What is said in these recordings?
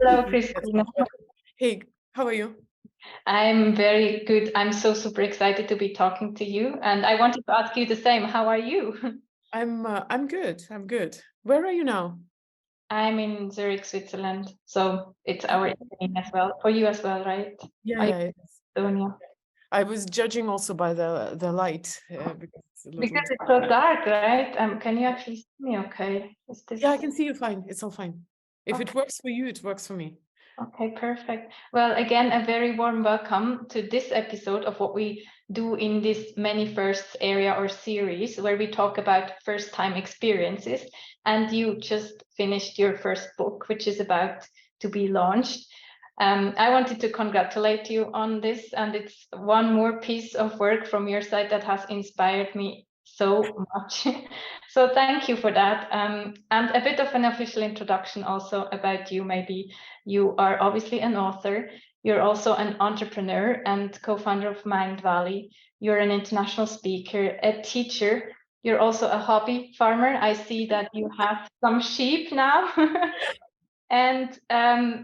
Hello, That's Kristina. much better. Hey, how are you? I'm very good. I'm so super excited to be talking to you. And I wanted to ask you the same. How are you? I'm good. I'm good. Where are you now? I'm in Zurich, Switzerland. So it's our Oh, evening as well. For you as well, right? yeah, Are you yeah. It is. in Estonia? I was judging also by the light because it's a little. Because it's so dark, right? Can you actually see me okay? Is Yeah, I this can see you fine. It's all fine. If it okay? works for you, it works for me. Okay, perfect. Well, again, a very warm welcome to this episode of what we do in this Many Firsts area or series, where we talk about first time experiences. And you just finished your first book, which is about to be launched. I wanted to congratulate you on this, and it's one more piece of work from your side that has inspired me so much. So thank you for that. And a bit of an official introduction also about you, maybe. You are obviously an author. You're also an entrepreneur and co-founder of Mindvalley. You're an international speaker, a teacher. You're also a hobby farmer. I see that you have some sheep now. And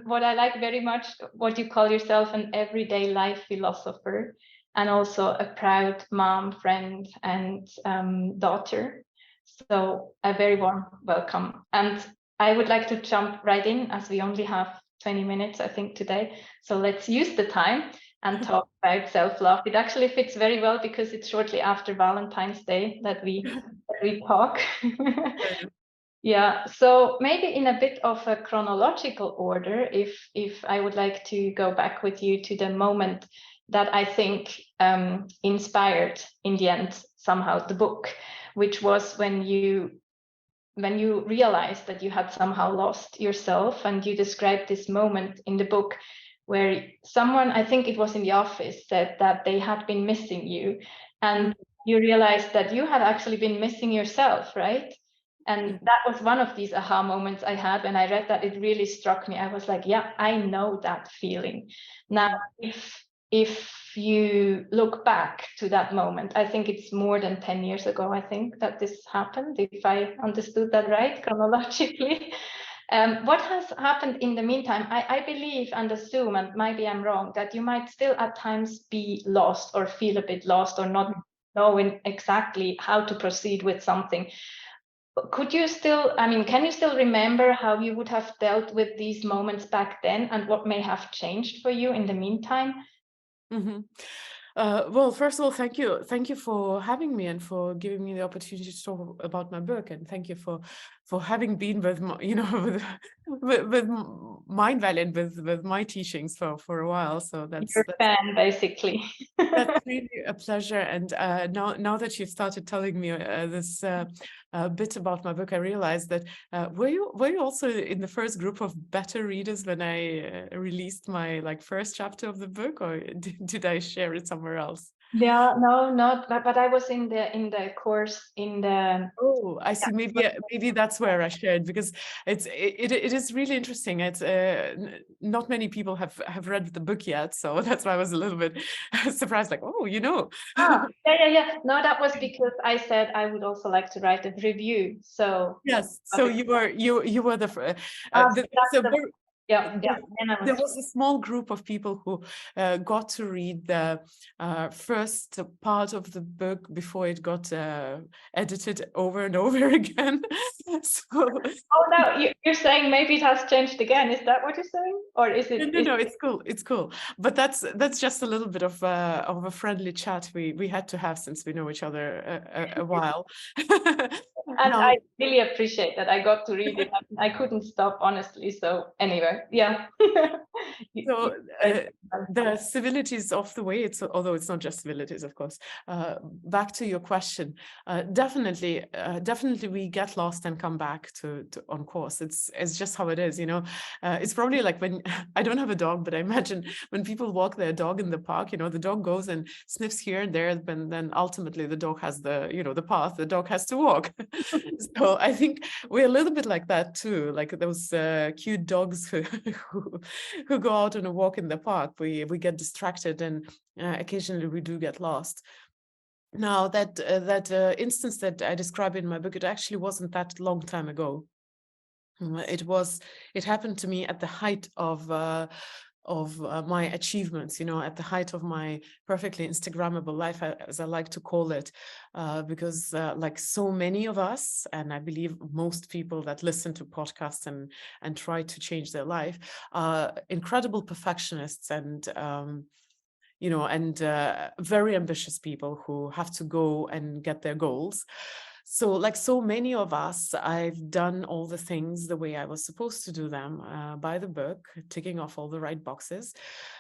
what I like very much, what you call yourself an everyday life philosopher, and also a proud mom, friend, and daughter. So a very warm welcome. And I would like to jump right in, as we only have 20 minutes, I think, today. So let's use the time and talk about self-love. It actually fits very well because it's shortly after Valentine's Day that we talk. Yeah, so maybe in a bit of a chronological order, if I would like to go back with you to the moment that I think inspired in the end somehow the book, which was when you realized that you had somehow lost yourself, and you described this moment in the book where someone, I think it was in the office, said that they had been missing you, and you realized that you had actually been missing yourself, right? And that was one of these aha moments I had when I read that. It really struck me. I was like, yeah, I know that feeling. Now, if you look back to that moment, I think it's more than 10 years ago, I think, that this happened, if I understood that right, chronologically. What has happened in the meantime? I believe and assume, and maybe I'm wrong, that you might still at times be lost or feel a bit lost or not knowing exactly how to proceed with something. Could you still, I mean, can you still remember how you would have dealt with these moments back then, and what may have changed for you in the meantime? Mm-hmm. Well, first of all, thank you. Thank you for having me and for giving me the opportunity to talk about my book. And thank you for having been with my, with Mindvalley and with my teachings for a while. So Your fan, basically. that's really a pleasure. And now that you've started telling me this bit about my book, I realized that were you also in the first group of beta readers when I released my first chapter of the book, or did I share it somewhere else? Yeah, no, not, but I was in the course in the. Oh, I see. Maybe that's where I shared, because it is really interesting. It's not many people have read the book yet, so that's why I was a little bit surprised. Like, oh, Yeah. No, that was because I said I would also like to write a review. So Yes. So you were that's so the, yeah. And I there was. was a small group of people who got to read the first part of the book before it got edited over and over again. So Oh no, you're saying maybe it has changed again. Is that what you're saying, or is it? no, it's cool. But that's just a little bit of a friendly chat we had to have, since we know each other a while. And Now, I really appreciate that I got to read it. I couldn't stop, honestly. So anyway, yeah. so the civilities of the way, although it's not just civilities, of course. Back to your question, definitely we get lost and come back to on course. It's just how it is, It's probably like when I don't have a dog, but I imagine when people walk their dog in the park, the dog goes and sniffs here and there, but then ultimately the dog has the path the dog has to walk. So I think we're a little bit like that too, like those cute dogs who go out on a walk in the park. We get distracted, and occasionally we do get lost. Now that instance that I describe in my book, it actually wasn't that long time ago. It happened to me at the height of my achievements, at the height of my perfectly Instagrammable life, as I like to call it, because like so many of us, and I believe most people that listen to podcasts and try to change their life, are incredible perfectionists and very ambitious people who have to go and get their goals. So like so many of us, I've done all the things the way I was supposed to do them, by the book, ticking off all the right boxes.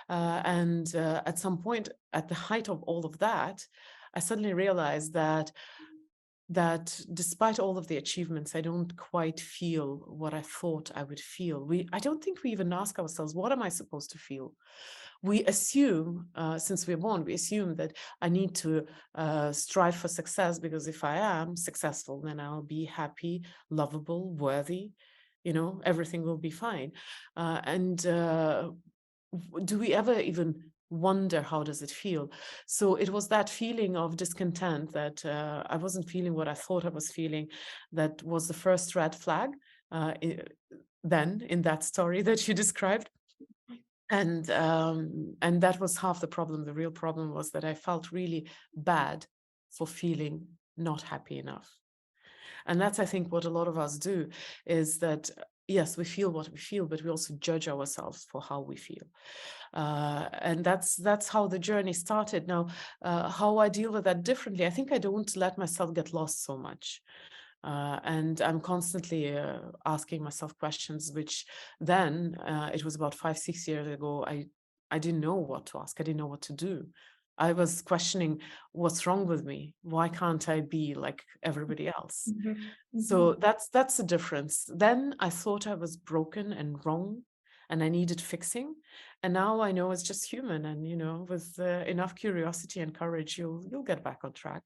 And at some point, at the height of all of that, I suddenly realized that despite all of the achievements, I don't quite feel what I thought I would feel. I don't think we even ask ourselves, what am I supposed to feel? We assume, since we're born, we assume that I need to strive for success, because if I am successful, then I'll be happy, lovable, worthy, everything will be fine. Do we ever even wonder how does it feel? So it was that feeling of discontent, that I wasn't feeling what I thought I was feeling, that was the first red flag then in that story that you described. And that was half the problem. The real problem was that I felt really bad for feeling not happy enough. And that's, I think, what a lot of us do, is that yes, we feel what we feel, but we also judge ourselves for how we feel. And that's how the journey started. Now, how I deal with that differently, I think I don't let myself get lost so much. And I'm constantly asking myself questions, which then, it was about 5-6 years ago, I didn't know what to ask. I didn't know what to do. I was questioning, what's wrong with me? Why can't I be like everybody else? So that's the difference. Then I thought I was broken and wrong and I needed fixing. And now I know it's just human. And, with enough curiosity and courage, you'll get back on track.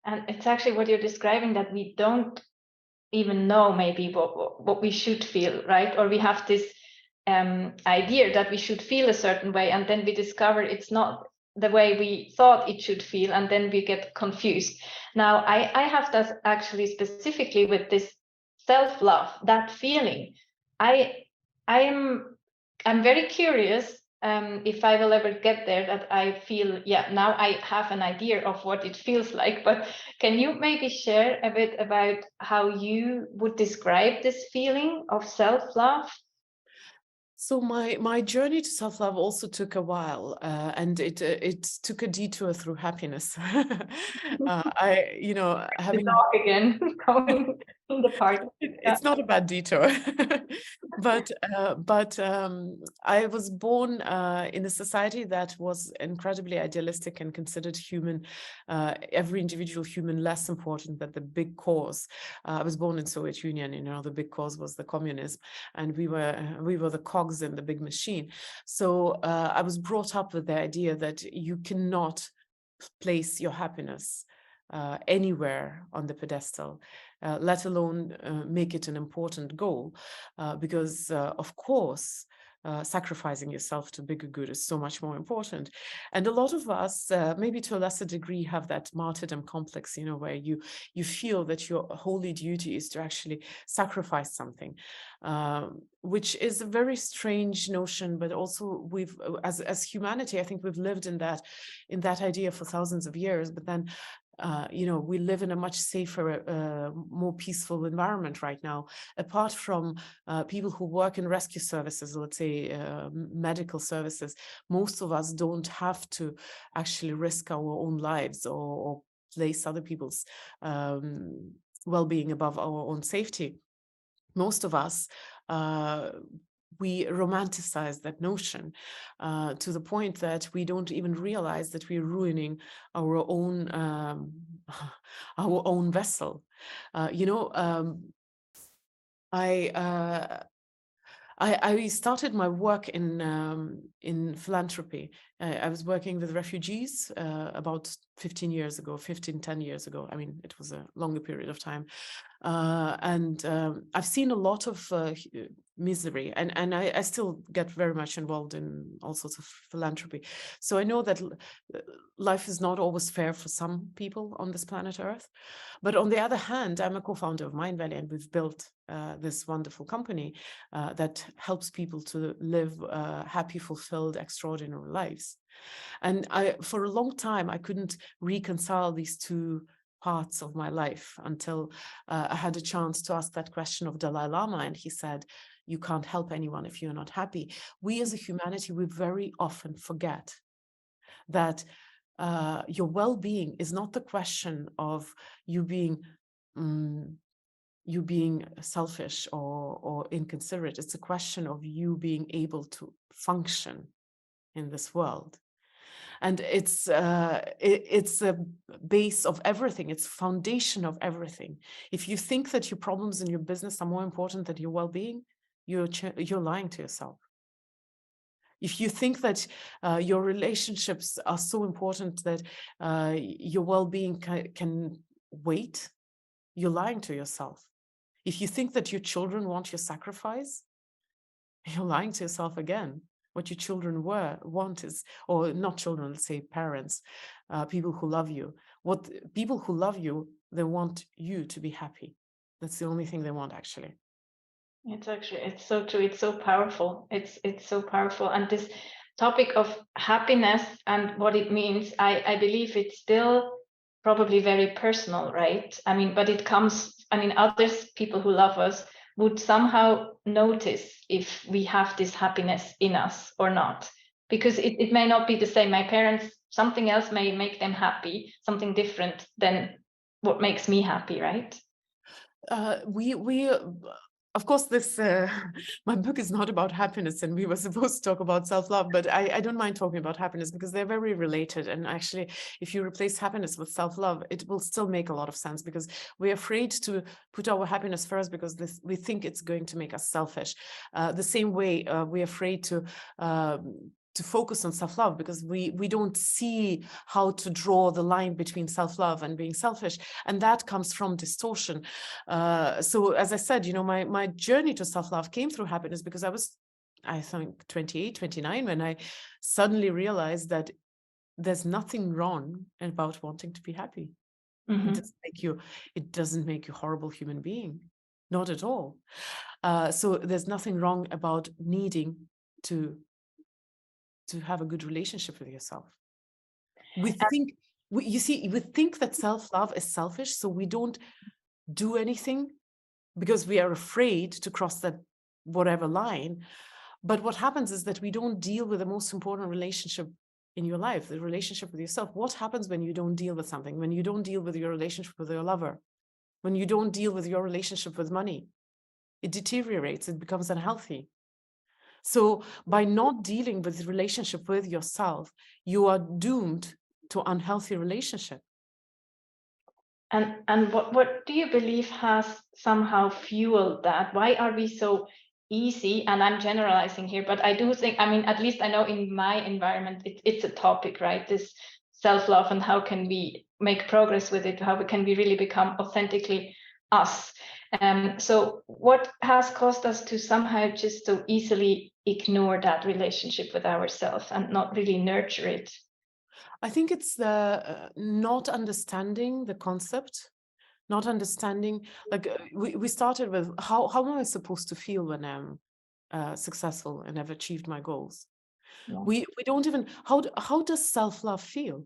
And it's actually what you're describing, that we don't even know maybe what we should feel, right? Or we have this idea that we should feel a certain way, and then we discover it's not the way we thought it should feel, and then we get confused. Now, I have that actually specifically with this self-love, that feeling. I'm very curious if I will ever get there, that I feel, yeah, now I have an idea of what it feels like. But can you maybe share a bit about how you would describe this feeling of self-love? So my journey to self-love also took a while, and it took a detour through happiness. Having The dog again going in the park. it's not a bad detour, but I was born in a society that was incredibly idealistic and considered every individual human less important than the big cause. I was born in Soviet Union. The big cause was the communism, and we were the cogs in the big machine. So I was brought up with the idea that you cannot place your happiness anywhere on the pedestal, let alone make it an important goal, because of course, sacrificing yourself to bigger good is so much more important. And a lot of us, maybe to a lesser degree, have that martyrdom complex, where you feel that your holy duty is to actually sacrifice something, which is a very strange notion. But also, as humanity, I think we've lived in that idea for thousands of years. But then we live in a much safer, more peaceful environment right now. Apart from people who work in rescue services, let's say medical services, most of us don't have to actually risk our own lives or place other people's well-being above our own safety. Most of us, we romanticize that notion to the point that we don't even realize that we're ruining our own our own vessel. I started my work in philanthropy I was working with refugees about 10 years ago. I mean, it was a longer period of time. And I've seen a lot of misery, and I still get very much involved in all sorts of philanthropy. So I know that life is not always fair for some people on this planet Earth. But on the other hand, I'm a co-founder of Mindvalley, and we've built this wonderful company that helps people to live happy, fulfilled, extraordinary lives. And for a long time, I couldn't reconcile these two parts of my life until I had a chance to ask that question of Dalai Lama, and he said, "You can't help anyone if you're not happy." We as a humanity, we very often forget that your well-being is not the question of you being selfish or inconsiderate. It's a question of you being able to function in this world. And it's a base of everything. It's foundation of everything. If you think that your problems in your business are more important than your well-being, you're lying to yourself. If you think that your relationships are so important that your well-being can wait, you're lying to yourself. If you think that your children want your sacrifice, you're lying to yourself again. What your children want is, or not children, let's say parents, people who love you. What people who love you, they want you to be happy. That's the only thing they want, actually. It's so true. It's so powerful. It's so powerful. And this topic of happiness and what it means, I believe it's still probably very personal, right? I mean, but it comes, I mean, others, people who love us, would somehow notice if we have this happiness in us or not, because it may not be the same. My parents, something else may make them happy, something different than what makes me happy, right? Of course, this my book is not about happiness, and we were supposed to talk about self-love, but I don't mind talking about happiness because they're very related. And actually, if you replace happiness with self-love, it will still make a lot of sense, because we're afraid to put our happiness first because we think it's going to make us selfish. The same way we're afraid to focus on self-love because we don't see how to draw the line between self-love and being selfish, and that comes from distortion. So as I said, my journey to self-love came through happiness because I think 28, 29 when I suddenly realized that there's nothing wrong about wanting to be happy. Mm-hmm. It doesn't make you a horrible human being, not at all. So there's nothing wrong about needing to have a good relationship with yourself. We think that self-love is selfish, so we don't do anything because we are afraid to cross that whatever line. But what happens is that we don't deal with the most important relationship in your life, the relationship with yourself. What happens when you don't deal with something? When you don't deal with your relationship with your lover? When you don't deal with your relationship with money? It deteriorates, it becomes unhealthy. So by not dealing with the relationship with yourself, you are doomed to unhealthy relationship. And what do you believe has somehow fueled that? Why are we so easy? And I'm generalizing here, but I do think, I mean, at least I know in my environment, it's a topic, right? This self-love and how can we make progress with it? How can we really become authentically us? So what has caused us to somehow just so easily ignore that relationship with ourselves and not really nurture it? I think it's the not understanding the concept, not understanding, like we started with how am I supposed to feel when I'm successful and I've achieved my goals? Yeah. We don't even, how does self-love feel?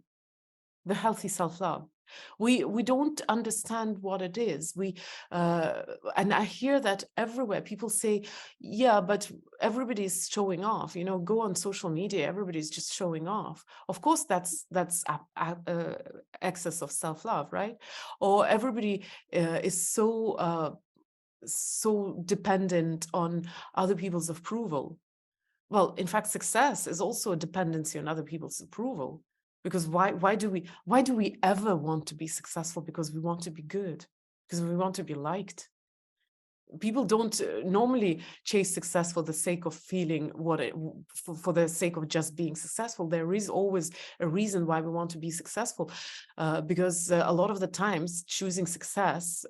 The healthy self-love. We don't understand what it is. And I hear that everywhere. People say, yeah, but everybody's showing off. Go on social media, everybody's just showing off. Of course, that's excess of self-love, right? Or everybody is so dependent on other people's approval. Well, in fact, success is also a dependency on other people's approval. Because why do we ever want to be successful? Because we want to be good, because we want to be liked. people don't normally chase success for the sake of feeling for the sake of just being successful. There is always a reason why we want to be successful, because a lot of the times choosing success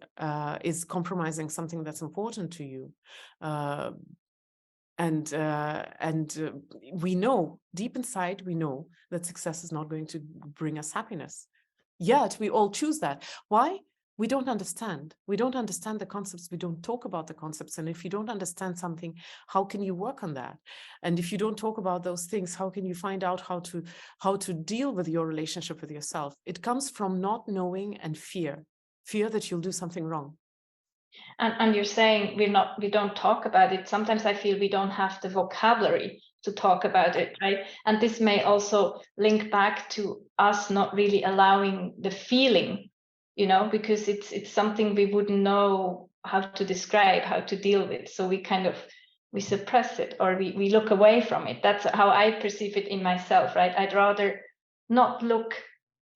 is compromising something that's important to you. And we know deep inside, we know that success is not going to bring us happiness. Yet we all choose that. Why? We don't understand. We don't understand the concepts. We don't talk about the concepts. And if you don't understand something, how can you work on that? And if you don't talk about those things, how can you find out how to deal with your relationship with yourself? It comes from not knowing and fear that you'll do something wrong. And you're saying we don't talk about it. Sometimes I feel we don't have the vocabulary to talk about it, right? And this may also link back to us not really allowing the feeling, because it's something we wouldn't know how to describe, how to deal with. So we suppress it, or we look away from it. That's how I perceive it in myself, right? I'd rather not look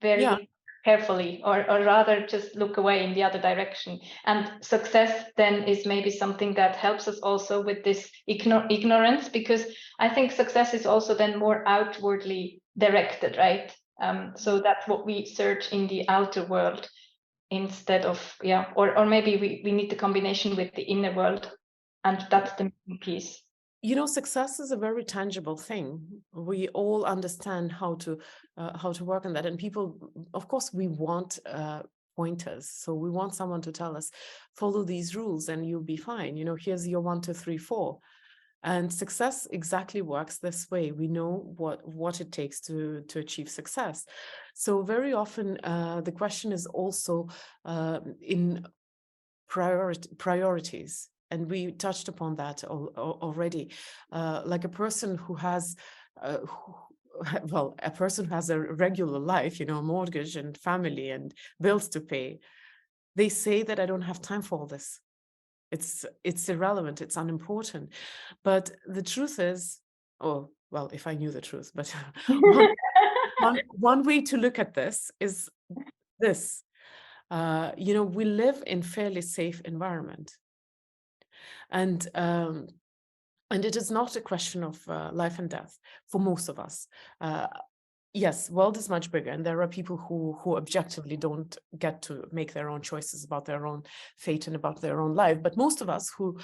very carefully, or rather just look away in the other direction. And success then is maybe something that helps us also with this ignorance, because I think success is also then more outwardly directed, right? So that's what we search in the outer world instead of, or maybe we need the combination with the inner world, and that's the missing piece. Success is a very tangible thing. We all understand how to work on that. And people, of course, we want pointers. So we want someone to tell us, follow these rules and you'll be fine. Here's your 1, 2, 3, 4. And success exactly works this way. We know what it takes to achieve success. So very often the question is also in priorities. And we touched upon that already. Like a person who has, a person who has a regular life, a mortgage and family and bills to pay, they say that I don't have time for all this. It's irrelevant, it's unimportant. But the truth is, if I knew the truth, but one way to look at this is this. We live in fairly safe environment. And it is not a question of life and death for most of us. Yes, world is much bigger, and there are people who objectively don't get to make their own choices about their own fate and about their own life. But most of us who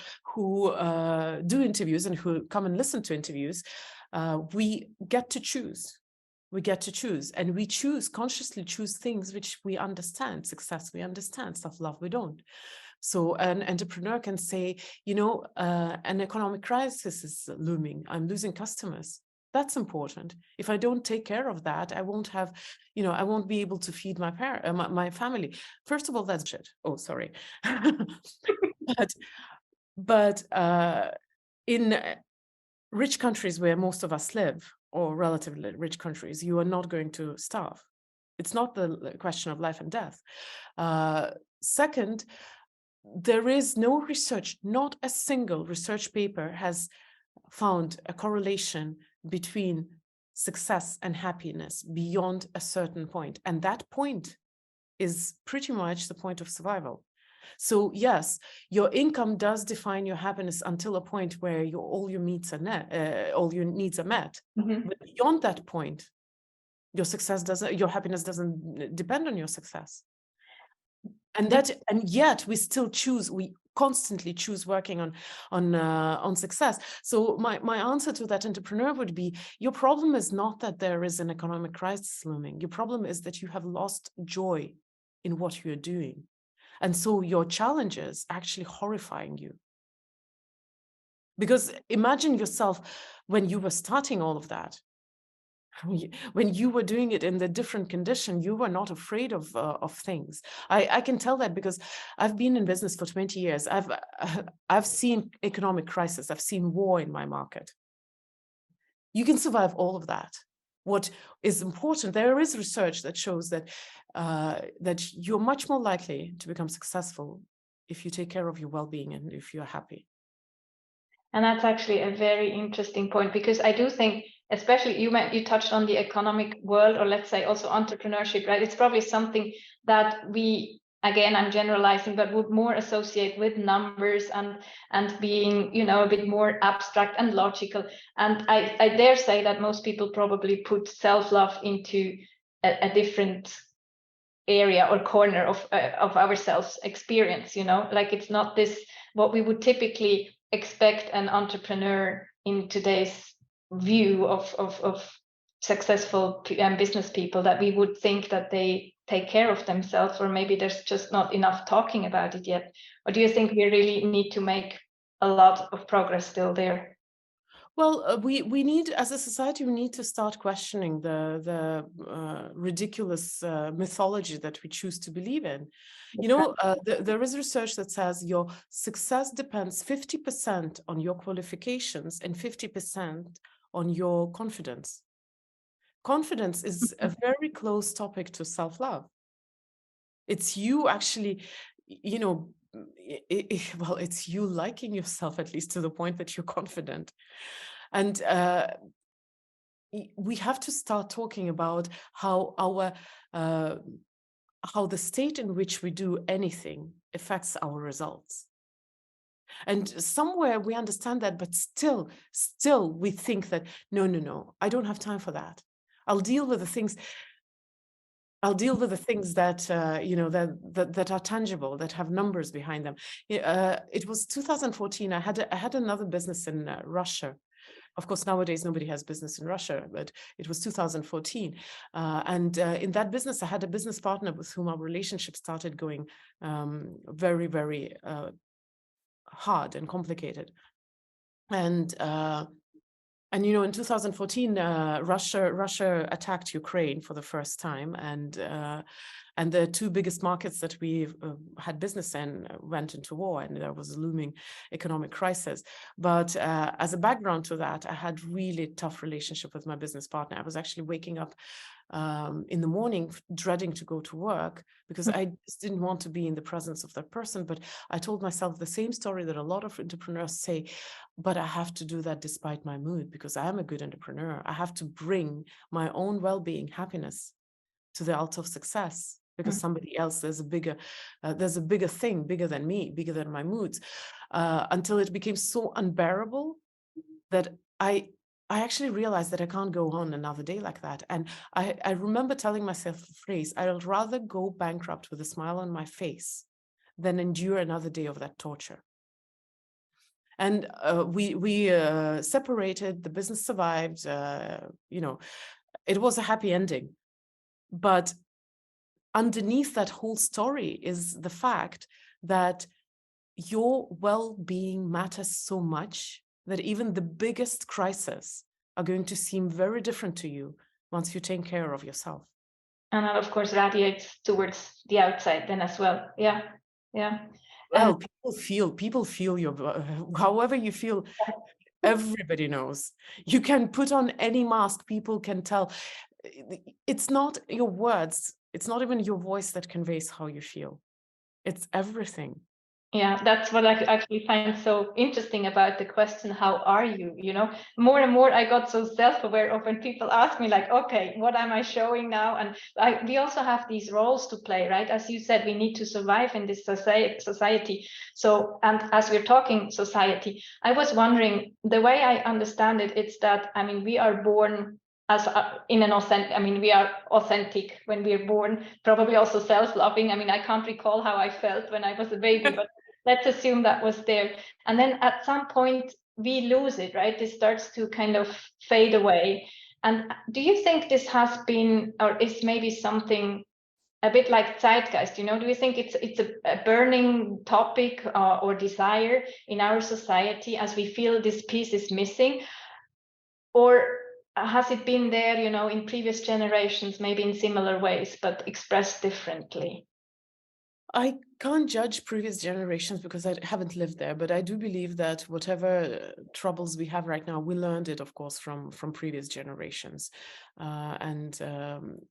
do interviews and who come and listen to interviews, we get to choose. We get to choose, and we consciously choose things which we understand. Success, we understand. Self-love, we don't. So an entrepreneur can say, an economic crisis is looming. I'm losing customers. That's important. If I don't take care of that, I won't have, I won't be able to feed my family. First of all, that's shit. Oh, sorry. but in rich countries where most of us live, or relatively rich countries, you are not going to starve. It's not the question of life and death. Second, there is no research, not a single research paper has found a correlation between success and happiness beyond a certain point. And that point is pretty much the point of survival. So yes, your income does define your happiness until a point where all your needs are met. Mm-hmm. But beyond that point, your happiness doesn't depend on your success. And yet we constantly choose working on success. So my answer to that entrepreneur would be, your problem is not that there is an economic crisis looming. Your problem is that you have lost joy in what you're doing. And so your challenge is actually horrifying you. Because imagine yourself when you were starting all of that. When you were doing it in the different condition, you were not afraid of things. I can tell that because I've been in business for 20 years. I've seen economic crisis. I've seen war in my market. You can survive all of that. What is important, there is research that shows that that you're much more likely to become successful if you take care of your well-being and if you're happy. And that's actually a very interesting point, because I do think, especially you touched on the economic world, or let's say also entrepreneurship, right? It's probably something that we again, I'm generalizing, but would more associate with numbers and being, you know, a bit more abstract and logical. And I dare say that most people probably put self-love into a different area or corner of our self experience, you know, like it's not this what we would typically expect an entrepreneur in today's view of successful business people, that we would think that they take care of themselves, or maybe there's just not enough talking about it yet. Or do you think we really need to make a lot of progress still there? Well, we need, as a society, we need to start questioning the ridiculous mythology that we choose to believe in. You know, there is research that says your success depends 50% on your qualifications and 50% on your confidence. Confidence is a very close topic to self-love. It's you actually, you know, well, it's you liking yourself, at least to the point that you're confident. And we have to start talking about how how the state in which we do anything affects our results. And somewhere we understand that, but still we think that, no, I don't have time for that. I'll deal with the things that you know, that are tangible, that have numbers behind them. It was 2014. I had another business in Russia. Of course, nowadays nobody has business in Russia, but it was 2014. And in that business, I had a business partner with whom our relationship started going very, very hard and complicated. And you know, in 2014, Russia attacked Ukraine for the first time, and the two biggest markets that we had business in went into war, and there was a looming economic crisis. But as a background to that, I had really tough relationship with my business partner. I was actually waking up in the morning dreading to go to work because I just didn't want to be in the presence of that person. But I told myself the same story that a lot of entrepreneurs say, but I have to do that despite my mood, because I am a good entrepreneur. I have to bring my own well-being, happiness to the altar of success, because somebody else, there's a bigger thing, bigger than me, bigger than my moods, until it became so unbearable that I actually realized that I can't go on another day like that. And I remember telling myself the phrase, I'd rather go bankrupt with a smile on my face than endure another day of that torture. And we separated, the business survived, you know, it was a happy ending. But underneath that whole story is the fact that your well-being matters so much that even the biggest crises are going to seem very different to you once you take care of yourself. And that, of course, radiates towards the outside then as well. Yeah. Well, people feel your, however you feel, everybody knows. You can put on any mask, people can tell. It's not your words, it's not even your voice that conveys how you feel. It's everything. Yeah, that's what I actually find so interesting about the question, how are you? You know, more and more I got so self-aware of when people ask me like, okay, what am I showing now? And we also have these roles to play, right? As you said, we need to survive in this society. So, and as we're talking society, I was wondering, the way I understand it, it's that, I mean, we are born as in an authentic, I mean, we are authentic when we are born, probably also self-loving. I mean, I can't recall how I felt when I was a baby, but let's assume that was there. And then at some point we lose it, right? It starts to kind of fade away. And do you think this has been, or is maybe something a bit like zeitgeist, you know? Do you think it's a burning topic or desire in our society as we feel this piece is missing? Or has it been there, you know, in previous generations, maybe in similar ways, but expressed differently? I can't judge previous generations because I haven't lived there, but I do believe that whatever troubles we have right now, we learned it, of course, from previous generations. And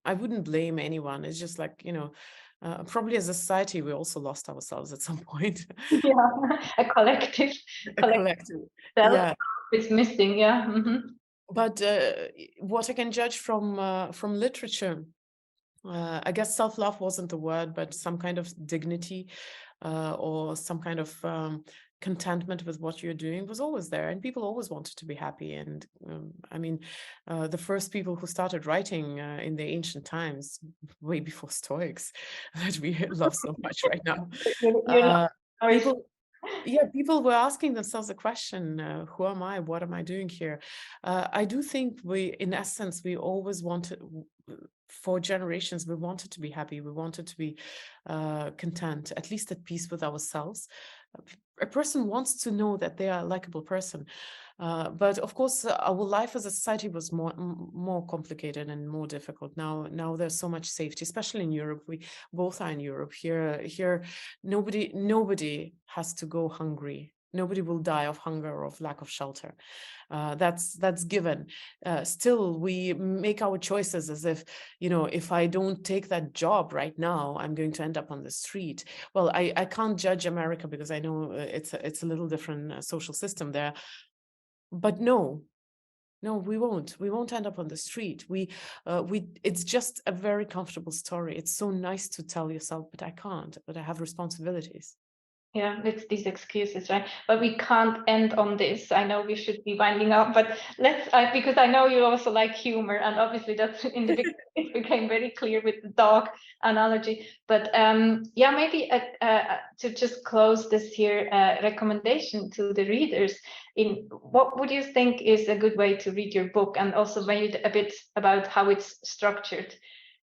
I wouldn't blame anyone. It's just like, you know, probably as a society, we also lost ourselves at some point. Yeah, a collective self yeah. is missing. Yeah. But what I can judge from literature I guess self-love wasn't the word, but some kind of dignity or some kind of contentment with what you're doing was always there, and people always wanted to be happy. And I mean, the first people who started writing in the ancient times, way before Stoics, that we love so much right now, You're not people. Yeah, people were asking themselves the question, who am I? What am I doing here? I do think in essence, we always wanted, for generations, we wanted to be happy. We wanted to be content, at least at peace with ourselves. A person wants to know that they are a likable person. But of course, our life as a society was more complicated and more difficult. Now there's so much safety, especially in Europe. We both are in Europe. Here, nobody has to go hungry. Nobody will die of hunger or of lack of shelter. That's given. Still, we make our choices as if, if I don't take that job right now, I'm going to end up on the street. Well, I can't judge America because I know it's a little different social system there. But no, we won't end up on the street. It's just a very comfortable story. It's so nice to tell yourself, but I can't, but I have responsibilities. Yeah, it's these excuses, right? But we can't end on this. I know we should be winding up, but let's, because I know you also like humor, and obviously that's in the beginning it became very clear with the dog analogy. But yeah, maybe to just close this here recommendation to the readers, in what would you think is a good way to read your book, and also maybe a bit about how it's structured,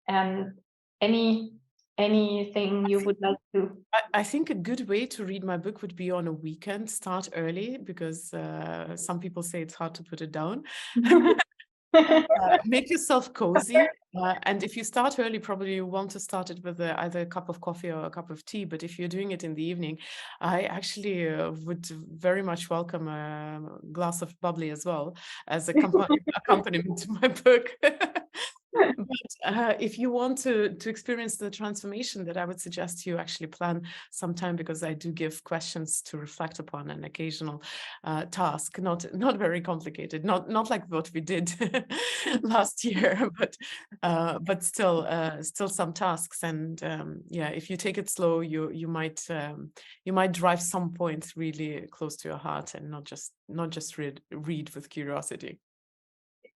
and anything you would like to? I think a good way to read my book would be on a weekend. Start early, because some people say it's hard to put it down. Make yourself cozy. And if you start early, probably you want to start it with either a cup of coffee or a cup of tea. But if you're doing it in the evening, I actually would very much welcome a glass of bubbly as well as accompaniment to my book. But if you want to experience the transformation, that I would suggest you actually plan some time, because I do give questions to reflect upon, an occasional task, not very complicated, not like what we did last year, but still some tasks. And yeah, if you take it slow, you might drive some points really close to your heart, and not just read with curiosity.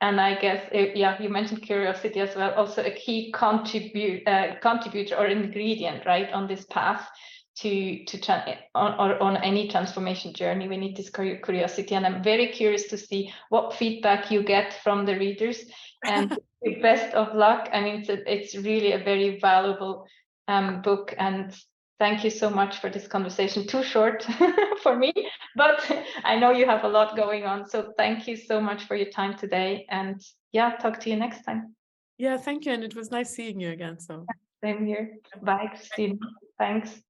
And I guess, yeah, you mentioned curiosity as well, also a key contributor or ingredient, right, on this path on any transformation journey. We need this curiosity, and I'm very curious to see what feedback you get from the readers. And best of luck. I mean, it's really a very valuable book, and thank you so much for this conversation. Too short for me, but I know you have a lot going on. So thank you so much for your time today. And yeah, talk to you next time. Yeah, thank you. And it was nice seeing you again. So same here. Bye, Kristina. Thanks.